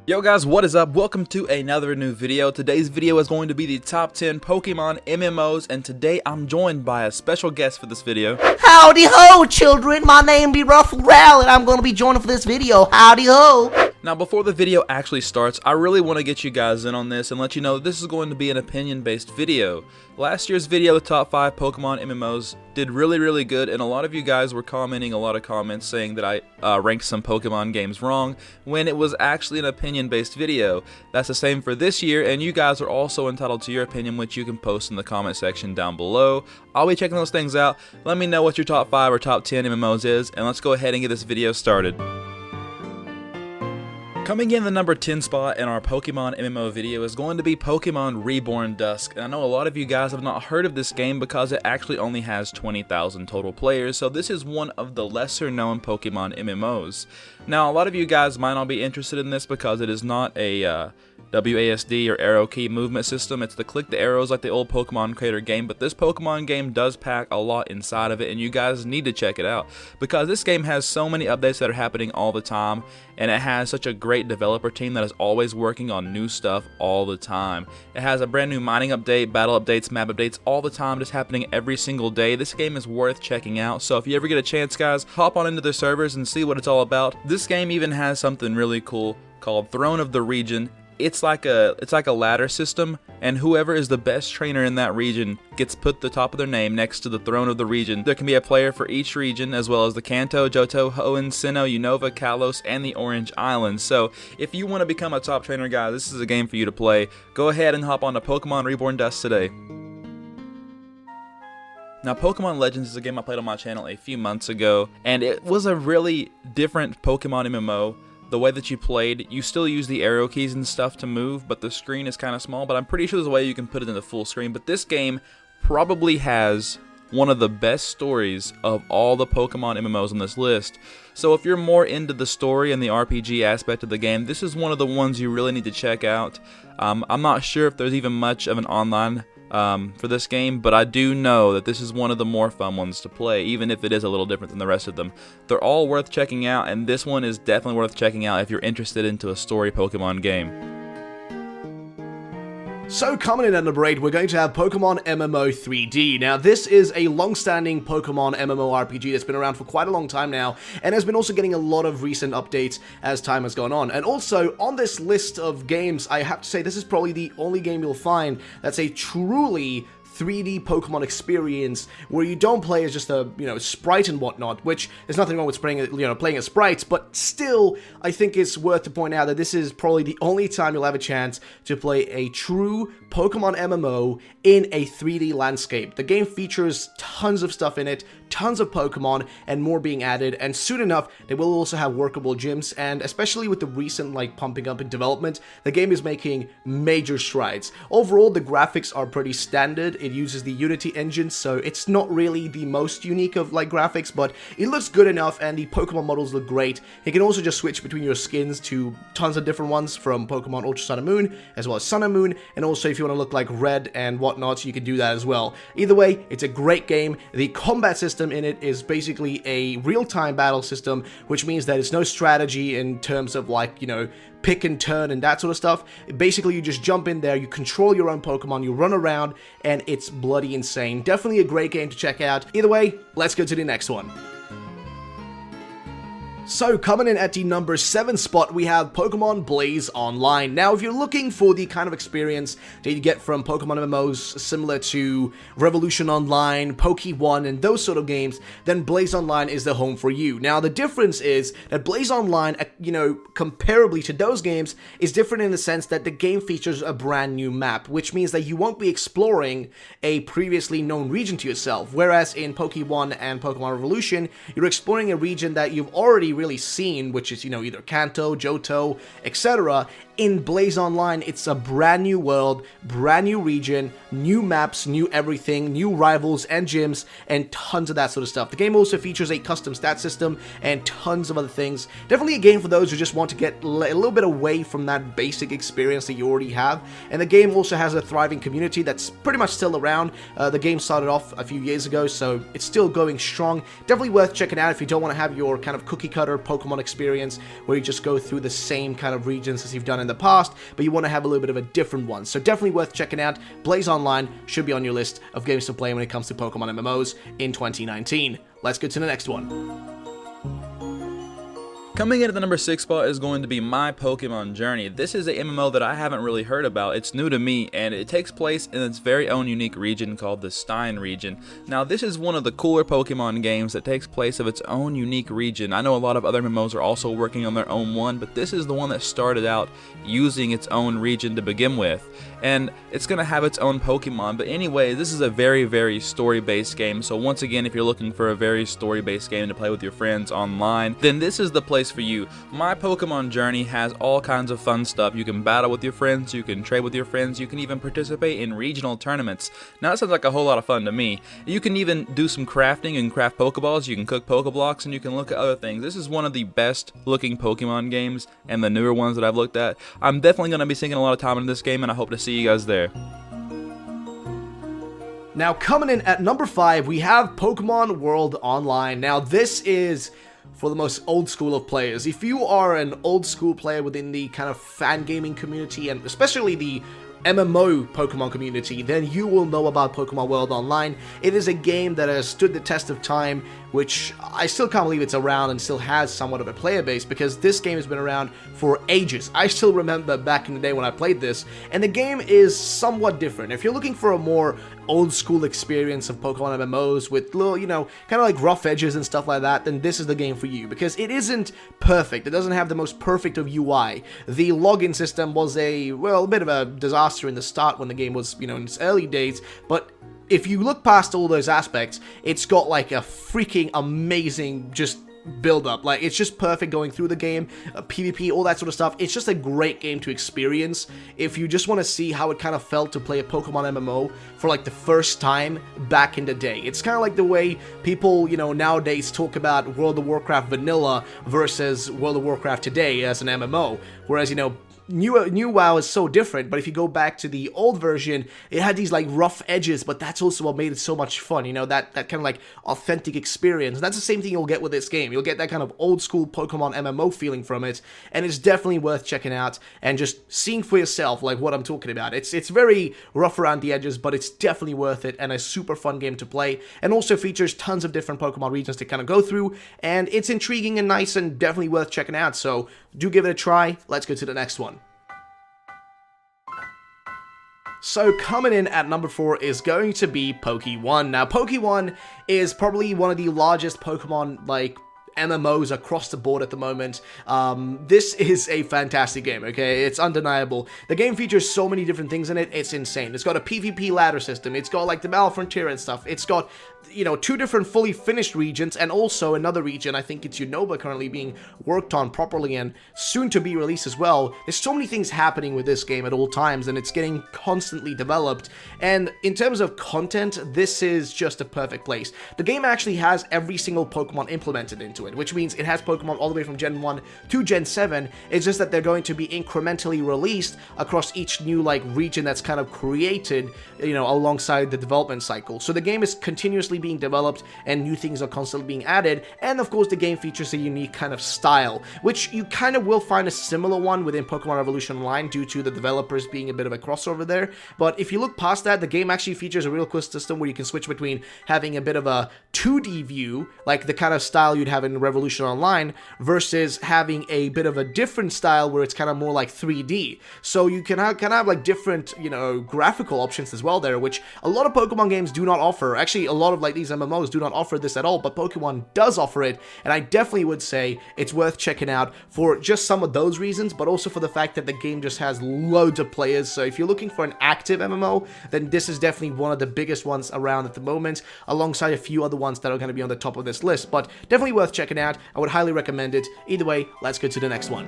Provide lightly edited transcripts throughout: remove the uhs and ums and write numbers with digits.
Yo guys, what is up? Welcome to another new video. Today's video is going to be the top 10 Pokemon MMOs, and today I'm joined by a special guest for this video. Howdy ho, children! My name be Ruffled Rowlit. I'm going to be joining for this video. Howdy ho! Now, before the video actually starts, I really want to get you guys in on this and let you know this is going to be an opinion-based video. Last year's video, the top 5 Pokemon MMOs, did really good, and a lot of you guys were commenting a lot of comments saying that I ranked some Pokemon games wrong when it was actually an opinion-based video. That's the same for this year, and you guys are also entitled to your opinion, which you can post in the comment section down below. I'll be checking those things out. Let me know what your top 5 or top 10 MMOs is, and let's go ahead and get this video started. Coming in the number 10 spot in our Pokemon MMO video is going to be Pokemon Reborn Dusk, and I know a lot of you guys have not heard of this game because it actually only has 20,000 total players, so this is one of the lesser known Pokemon MMOs. Now, a lot of you guys might not be interested in this because it is not a WASD or arrow key movement system. It's the click the arrows like the old Pokemon Creator game, but this Pokemon game does pack a lot inside of it, and you guys need to check it out because this game has so many updates that are happening all the time, and it has such a great developer team that is always working on new stuff all the time. It has a brand new mining update, battle updates, map updates all the time, just happening every single day. This game is worth checking out, so if you ever get a chance, guys, hop on into their servers and see what it's all about. This game even has something really cool called Throne of the Region. It's like a ladder system, and whoever is the best trainer in that region gets put the top of their name next to the throne of the region. There can be a player for each region, as well as the Kanto, Johto, Hoenn, Sinnoh, Unova, Kalos, and the Orange Islands. So if you want to become a top trainer, guys, this is a game for you to play. Go ahead and hop on to Pokemon Reborn Dusk today. Now, Pokemon Legends is a game I played on my channel a few months ago, and it was a really different Pokemon MMO. The way that you played, you still use the arrow keys and stuff to move, but the screen is kind of small, but I'm pretty sure there's a way you can put it into full screen. But this game probably has one of the best stories of all the Pokemon MMOs on this list. So if you're more into the story and the RPG aspect of the game, this is one of the ones you really need to check out. I'm not sure if there's even much of an online for this game, but I do know that this is one of the more fun ones to play, even if it is a little different than the rest of them. They're all worth checking out, and this one is definitely worth checking out if you're interested into a story Pokemon game. So coming in at number 8, we're going to have Pokemon MMO 3D. Now, this is a long-standing Pokemon MMO RPG that's been around for quite a long time now, and has been also getting a lot of recent updates as time has gone on. And also, on this list of games, I have to say this is probably the only game you'll find that's a truly 3D Pokemon experience where you don't play as just a, sprite and whatnot, which there's nothing wrong with playing as sprites, but still, I think it's worth to point out that this is probably the only time you'll have a chance to play a true Pokemon MMO in a 3D landscape. The game features tons of stuff in it, tons of Pokemon, and more being added, and soon enough, they will also have workable gyms, and especially with the recent, pumping up in development, the game is making major strides. Overall, the graphics are pretty standard. It uses the Unity engine, so it's not really the most unique of, graphics, but it looks good enough, and the Pokemon models look great. You can also just switch between your skins to tons of different ones from Pokemon Ultra Sun and Moon, as well as Sun and Moon, and also if you want to look like Red and whatnot, you can do that as well. Either way, it's a great game. The combat system in it is basically a real-time battle system, which means that it's no strategy in terms of pick and turn and that sort of stuff. Basically, you just jump in there, you control your own Pokemon, you run around, and it's bloody insane. Definitely a great game to check out. Either way, let's go to the next one. So, coming in at the number 7 spot, we have Pokemon Blaze Online. Now, if you're looking for the kind of experience that you get from Pokemon MMOs similar to Revolution Online, PokeOne, and those sort of games, then Blaze Online is the home for you. Now, the difference is that Blaze Online, comparably to those games, is different in the sense that the game features a brand new map, which means that you won't be exploring a previously known region to yourself, whereas in PokeOne and Pokemon Revolution, you're exploring a region that you've already really seen, which is, either Kanto, Johto, etc. In Blaze Online, it's a brand new world, brand new region, new maps, new everything, new rivals and gyms, and tons of that sort of stuff. The game also features a custom stat system and tons of other things. Definitely a game for those who just want to get a little bit away from that basic experience that you already have. And the game also has a thriving community that's pretty much still around. The game started off a few years ago, so it's still going strong. Definitely worth checking out if you don't want to have your kind of cookie cutter cutter Pokemon experience where you just go through the same kind of regions as you've done in the past, but you want to have a little bit of a different one. So definitely worth checking out. Blaze Online should be on your list of games to play when it comes to Pokemon MMOs in 2019. Let's go to the next one. Coming in at the number 6 spot is going to be My Pokemon Journey. This is a MMO that I haven't really heard about. It's new to me, and it takes place in its very own unique region called the Stein region. Now, this is one of the cooler Pokemon games that takes place of its own unique region. I know a lot of other MMOs are also working on their own one, but this is the one that started out using its own region to begin with. And it's going to have its own Pokemon, but anyway, this is a very, very story-based game. So once again, if you're looking for a very story-based game to play with your friends online, then this is the place for you. My Pokemon Journey has all kinds of fun stuff. You can battle with your friends, you can trade with your friends, you can even participate in regional tournaments. Now that sounds like a whole lot of fun to me. You can even do some crafting and craft Pokeballs, you can cook Pokeblocks, and you can look at other things. This is one of the best looking Pokemon games and the newer ones that I've looked at. I'm definitely going to be sinking a lot of time into this game, and I hope to see you guys there. Now, coming in at number 5, we have Pokemon World Online. Now, this is for the most old school of players. If you are an old school player within the kind of fan gaming community, and especially the MMO Pokemon community, then you will know about Pokemon World Online. It is a game that has stood the test of time, which I still can't believe it's around and still has somewhat of a player base, because this game has been around for ages. I still remember back in the day when I played this, and the game is somewhat different. If you're looking for a more old school experience of Pokemon MMOs with little, you know, kind of like rough edges and stuff like that, then this is the game for you, because it isn't perfect. It doesn't have the most perfect of UI. The login system was a bit of a disaster in the start when the game was, you know, in its early days, but if you look past all those aspects, it's got like a freaking amazing just build up. Like, it's just perfect going through the game, PvP, all that sort of stuff. It's just a great game to experience if you just want to see how it kind of felt to play a Pokemon MMO for like the first time back in the day. It's kind of like the way people, you know, nowadays talk about World of Warcraft vanilla versus World of Warcraft today as an MMO, whereas, you know, New WoW is so different, but if you go back to the old version, it had these like rough edges, but that's also what made it so much fun, you know, that kind of like authentic experience. And that's the same thing you'll get with this game. You'll get that kind of old school Pokemon MMO feeling from it, and it's definitely worth checking out and just seeing for yourself like what I'm talking about. It's very rough around the edges, but it's definitely worth it and a super fun game to play, and also features tons of different Pokemon regions to kind of go through, and it's intriguing and nice and definitely worth checking out. So do give it a try. Let's go to the next one. So coming in at number 4 is going to be PokeOne. Now, PokeOne is probably one of the largest Pokemon, like, MMOs across the board at the moment. This is a fantastic game, okay? It's undeniable. The game features so many different things in it, it's insane. It's got a PvP ladder system, it's got like the Battle Frontier and stuff, it's got, you know, 2 different fully finished regions, and also another region, I think it's Unova, currently being worked on properly and soon to be released as well. There's so many things happening with this game at all times, and it's getting constantly developed, and in terms of content, this is just a perfect place. The game actually has every single Pokemon implemented into it, which means it has Pokemon all the way from Gen 1 to Gen 7. It's just that they're going to be incrementally released across each new, like, region that's kind of created, you know, alongside the development cycle. So the game is continuously being developed, and new things are constantly being added, and of course the game features a unique kind of style, which you kind of will find a similar one within Pokemon Revolution Online due to the developers being a bit of a crossover there. But if you look past that, the game actually features a real cool system where you can switch between having a bit of a 2D view, like the kind of style you'd have in Revolution Online, versus having a bit of a different style where it's kind of more like 3D. So you can have like different, you know, graphical options as well there, which a lot of Pokemon games do not offer. Actually, a lot of like these MMOs do not offer this at all, but Pokemon does offer it, and I definitely would say it's worth checking out for just some of those reasons, but also for the fact that the game just has loads of players. So if you're looking for an active MMO, then this is definitely one of the biggest ones around at the moment, alongside a few other ones that are going to be on the top of this list, but definitely worth checking out. I would highly recommend it. Either way, let's go to the next one.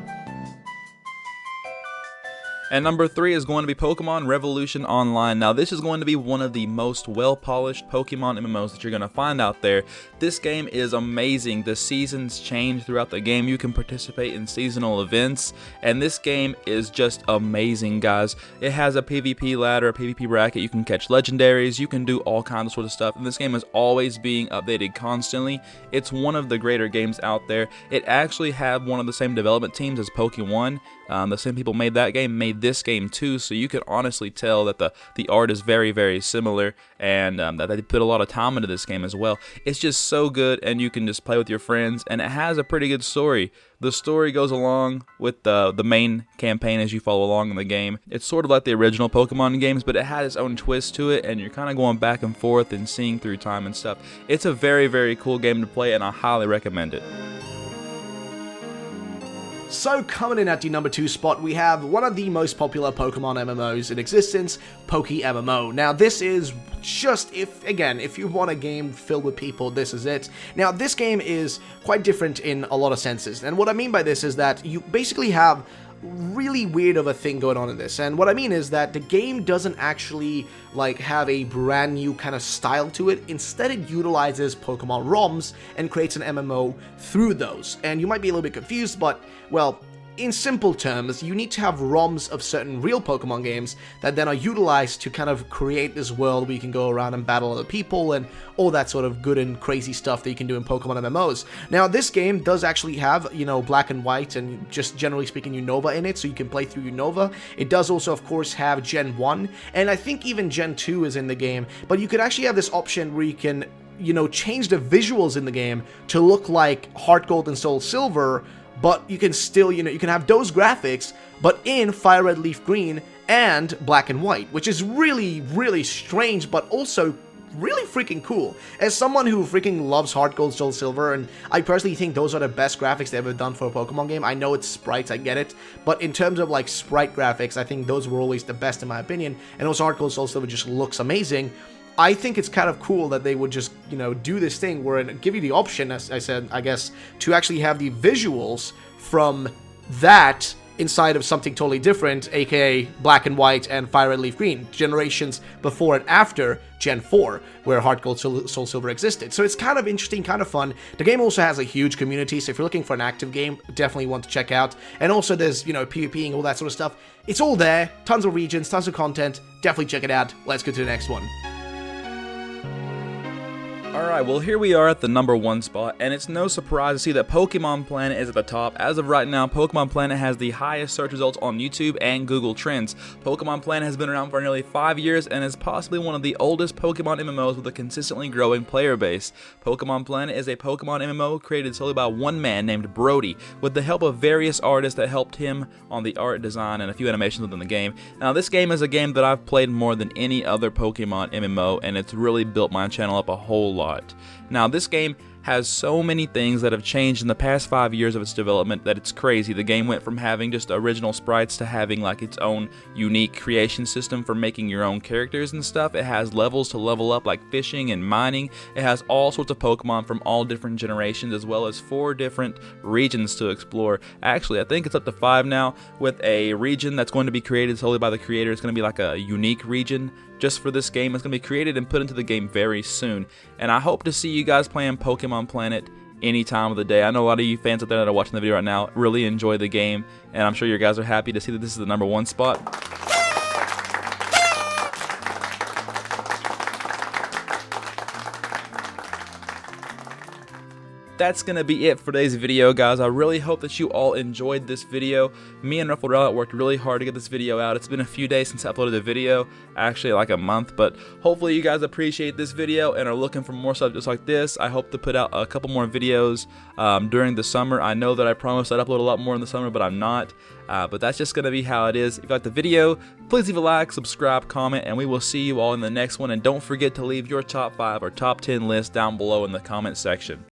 And number 3 is going to be Pokemon Revolution Online. Now this is going to be one of the most well-polished Pokemon MMOs that you're going to find out there. This game is amazing. The seasons change throughout the game. You can participate in seasonal events, and this game is just amazing, guys. It has a PvP ladder, a PvP bracket. You can catch legendaries. You can do all kinds of sort of stuff, and this game is always being updated constantly. It's one of the greater games out there. It actually had one of the same development teams as PokeOne. The same people made that game, made this game too, so you can honestly tell that the art is very, very similar, and that they put a lot of time into this game as well. It's just so good, and you can just play with your friends, and it has a pretty good story. The story goes along with the main campaign as you follow along in the game. It's sort of like the original Pokemon games, but it has its own twist to it, and you're kind of going back and forth and seeing through time and stuff. It's a very, very cool game to play, and I highly recommend it. So coming in at the number 2 spot, we have one of the most popular Pokemon MMOs in existence, PokeMMO. Now this is just, if you want a game filled with people, this is it. Now this game is quite different in a lot of senses, and what I mean by this is that you basically have really weird of a thing going on in this, and what I mean is that the game doesn't actually like have a brand new kind of style to it. Instead, it utilizes Pokemon ROMs and creates an MMO through those. And you might be a little bit confused, but well, in simple terms, you need to have ROMs of certain real Pokemon games that then are utilized to kind of create this world where you can go around and battle other people and all that sort of good and crazy stuff that you can do in Pokemon MMOs. Now, this game does actually have, you know, Black and White and just generally speaking Unova in it, so you can play through Unova. It does also, of course, have Gen 1, and I think even Gen 2 is in the game, but you could actually have this option where you can, you know, change the visuals in the game to look like Heart Gold and Soul Silver, but you can still, you know, you can have those graphics, but in Fire Red Leaf Green and Black and White, which is really, really strange, but also really freaking cool. As someone who freaking loves Heart Gold, Soul Silver, and I personally think those are the best graphics they've ever done for a Pokemon game. I know it's sprites, I get it, but in terms of like sprite graphics, I think those were always the best in my opinion, and also Heart Gold, Soul Silver just looks amazing. I think it's kind of cool that they would just, you know, do this thing where it give you the option, as I said, I guess, to actually have the visuals from that inside of something totally different, aka Black and White and Fire Red Leaf Green, generations before and after Gen 4, where Heart Gold, Soul Silver existed. So it's kind of interesting, kind of fun. The game also has a huge community, so if you're looking for an active game, definitely want to check out. And also there's, you know, PvPing, all that sort of stuff. It's all there, tons of regions, tons of content, definitely check it out. Let's go to the next one. Alright, well here we are at the number 1 spot, and it's no surprise to see that Pokemon Planet is at the top. As of right now, Pokemon Planet has the highest search results on YouTube and Google Trends. Pokemon Planet has been around for nearly 5 years and is possibly one of the oldest Pokemon MMOs with a consistently growing player base. Pokemon Planet is a Pokemon MMO created solely by one man named Brody, with the help of various artists that helped him on the art design and a few animations within the game. Now this game is a game that I've played more than any other Pokemon MMO, and it's really built my channel up a whole lot. Now this game has so many things that have changed in the past 5 years of its development that it's crazy. The game went from having just original sprites to having like its own unique creation system for making your own characters and stuff. It has levels to level up like fishing and mining. It has all sorts of Pokemon from all different generations, as well as 4 different regions to explore. Actually, I think it's up to 5 now, with a region that's going to be created solely by the creator. It's going to be like a unique region just for this game. It's going to be created and put into the game very soon, and I hope to see you guys playing Pokemon Planet any time of the day. I know a lot of you fans out there that are watching the video right now really enjoy the game, and I'm sure you guys are happy to see that this is the number 1 spot. That's going to be it for today's video, guys. I really hope that you all enjoyed this video. Me and Ruffled Rowlit worked really hard to get this video out. It's been a few days since I uploaded the video, actually like a month, but hopefully you guys appreciate this video and are looking for more stuff just like this. I hope to put out a couple more videos during the summer. I know that I promised I'd upload a lot more in the summer, but I'm not. But that's just going to be how it is. If you like the video, please leave a like, subscribe, comment, and we will see you all in the next one. And don't forget to leave your top 5 or top 10 list down below in the comment section.